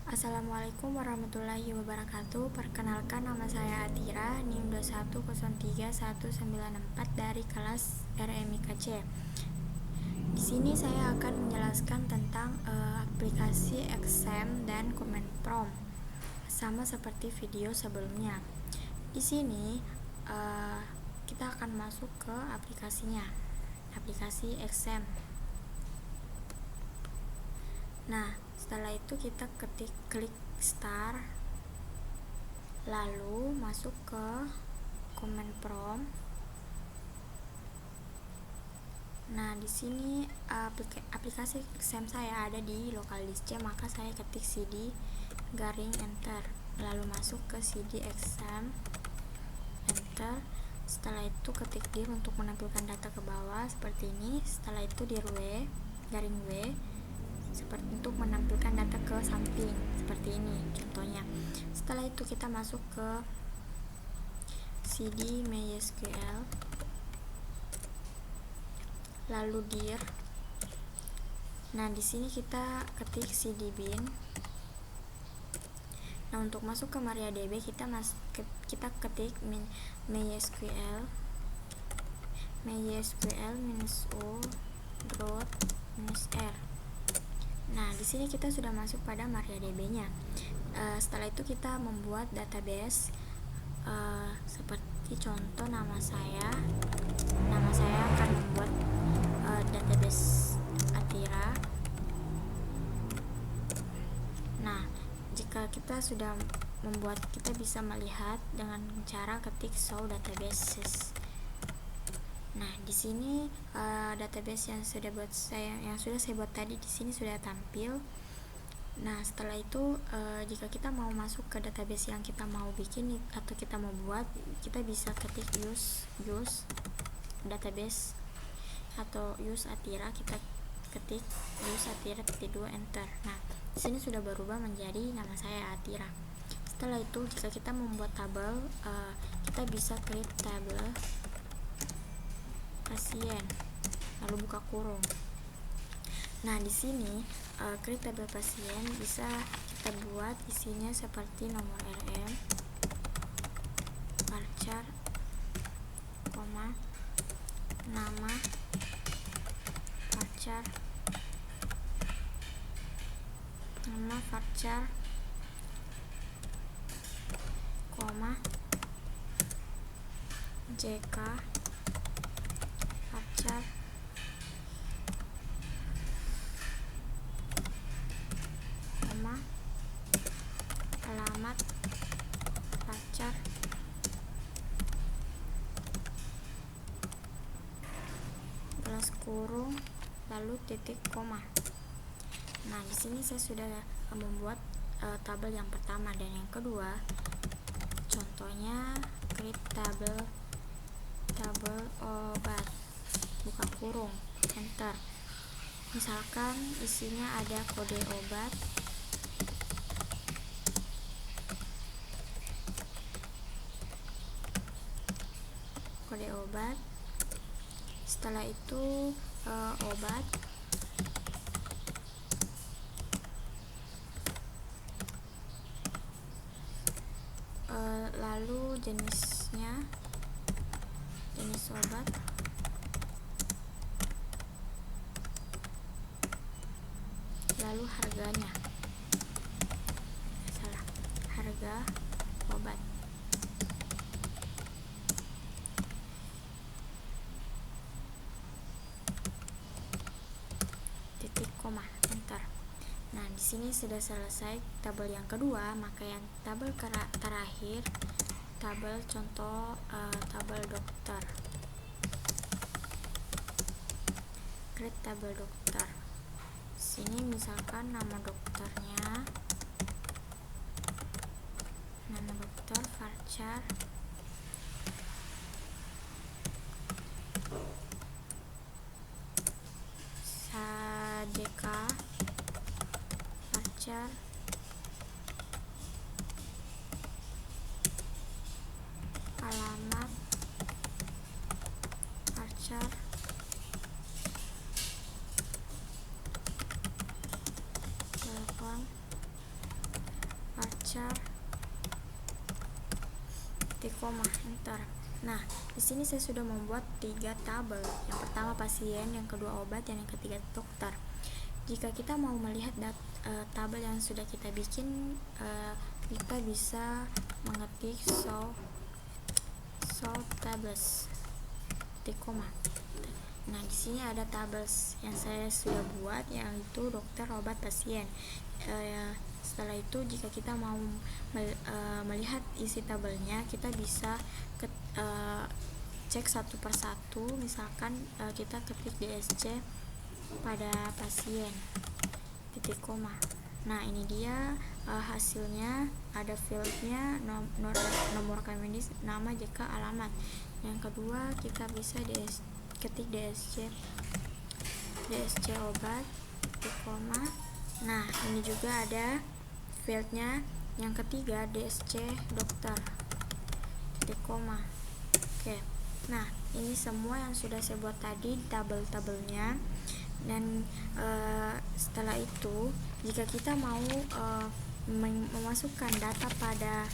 Assalamualaikum warahmatullahi wabarakatuh. Perkenalkan, nama saya Atira, NIM 2103194 dari kelas RMIKC. Di sini saya akan menjelaskan tentang aplikasi Exam dan Command Prompt, sama seperti video sebelumnya. Di sini kita akan masuk ke aplikasinya, aplikasi Exam. Nah, setelah itu kita klik start, lalu masuk ke command prompt. Nah, di sini aplikasi Exam saya ada di local disk C, maka saya ketik cd garing enter, lalu masuk ke cd Exam, enter. Setelah itu ketik dir untuk menampilkan data ke bawah seperti ini. Setelah itu dir w garing w seperti untuk menampilkan data ke samping seperti ini contohnya. Setelah itu kita masuk ke cd MySQL, lalu dir. Nah, di sini kita ketik cd bin. Nah, untuk masuk ke MariaDB kita ketik MySQL -o/-r. Nah, di sini kita sudah masuk pada MariaDB-nya. Setelah itu kita membuat database seperti contoh nama saya akan membuat database Atira. Nah, jika kita sudah membuat, kita bisa melihat dengan cara ketik show databases. Nah, di sini database yang sudah saya buat tadi di sini sudah tampil. Nah, setelah itu jika kita mau masuk ke database yang kita mau bikin atau kita mau buat, kita bisa ketik use database atau use Atira. Kita ketik use Atira -2 enter. Nah, di sini sudah berubah menjadi nama saya Atira. Setelah itu jika kita membuat tabel, kita bisa klik tabel pasien, lalu buka kurung. Nah, di sini klik tabel pasien bisa kita buat isinya seperti nomor RM, varchar, nama, varchar, JK, varchar, alamat, varchar, balas kurung, lalu titik koma. Nah, di sini saya sudah membuat tabel yang pertama dan yang kedua. Contohnya klik tabel obat, buka kurung, enter. Misalkan isinya ada kode obat, setelah itu obat, lalu jenis obat, lalu harganya, harga obat. Titik koma, enter. Nah, di sini sudah selesai tabel yang kedua, maka yang tabel terakhir, tabel contoh tabel dokter. Klik tabel dokter. Sini misalkan nama dokternya, nama dokter, varchar, JK, varchar, alamat, varchar, telepon, chart, titik koma, enter. Nah, di sini saya sudah membuat 3 tabel. Yang pertama pasien, yang kedua obat, dan yang ketiga dokter. Jika kita mau melihat tabel yang sudah kita bikin, kita bisa mengetik show tables, titik koma. Nah, di sini ada tabel yang saya sudah buat, yaitu dokter, obat, pasien. Setelah itu, jika kita mau melihat isi tabelnya, kita bisa cek satu persatu. Misalkan kita ketik DSC pada pasien, titik koma. Nah, ini dia hasilnya. Ada fieldnya, nomor medis, nama, JK, alamat. Yang kedua, kita bisa ketik DSC obat, titik koma. Nah, ini juga ada fieldnya. Yang ketiga, DSC dokter, titik koma. Oke. Nah, ini semua yang sudah saya buat tadi, tabel-tabelnya. Dan setelah itu, jika kita mau memasukkan data pada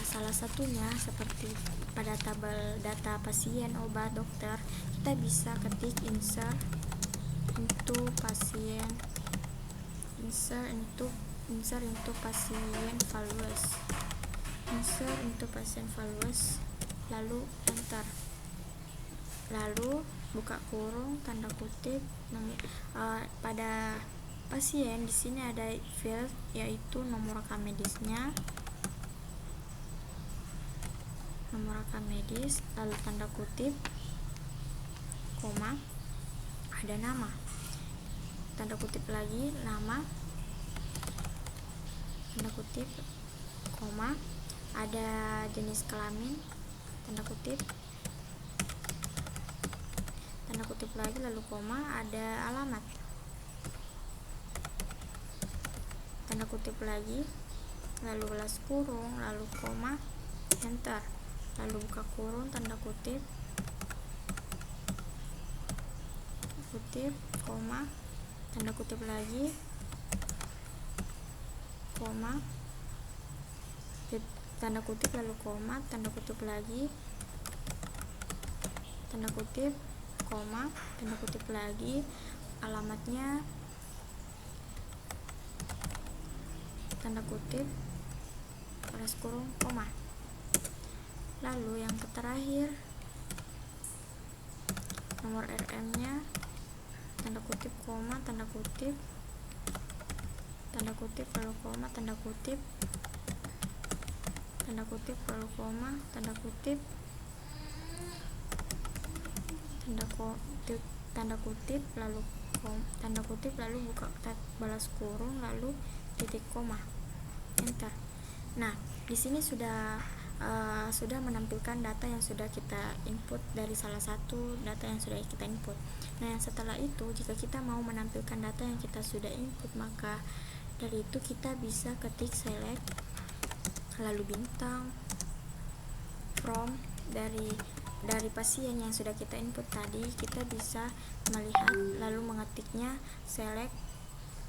salah satunya, seperti pada tabel data pasien, obat, dokter, kita bisa ketik insert into pasien, insert into pasien values, lalu enter. Lalu buka kurung, tanda kutip. Pada pasien di sini ada field, yaitu nomor rekam medisnya, lalu tanda kutip, koma, ada nama, tanda kutip lagi, nama, tanda kutip, koma, ada jenis kelamin, tanda kutip lagi, lalu koma, ada alamat, tanda kutip lagi, lalu balas kurung, lalu koma, enter. Lalu buka kurung, tanda kutip, koma, tanda kutip lagi, koma, tanda kutip, lalu koma, tanda kutip lagi, tanda kutip, koma, tanda kutip lagi, alamatnya, tanda kutip, balas kurung, koma. Lalu yang terakhir, nomor RM-nya, tanda kutip, koma, tanda kutip, lalu koma, tanda kutip, lalu koma, tanda kutip, lalu buka balas kurung, lalu titik koma, enter. Nah, di sini sudah menampilkan data yang sudah kita input dari salah satu data yang sudah kita input. Nah, setelah itu, jika kita mau menampilkan data yang kita sudah input, maka dari itu kita bisa ketik select, lalu bintang, from, dari pasien yang sudah kita input tadi, kita bisa melihat lalu mengetiknya select,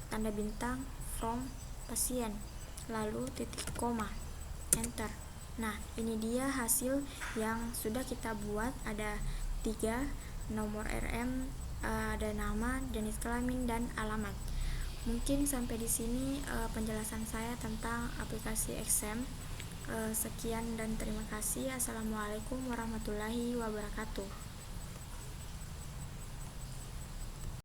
tanda bintang, from pasien, lalu titik koma, enter. Nah, ini dia hasil yang sudah kita buat. Ada 3, nomor RM, ada nama, jenis kelamin, dan alamat. Mungkin sampai di sini penjelasan saya tentang aplikasi XM. Sekian dan terima kasih. Assalamualaikum warahmatullahi wabarakatuh.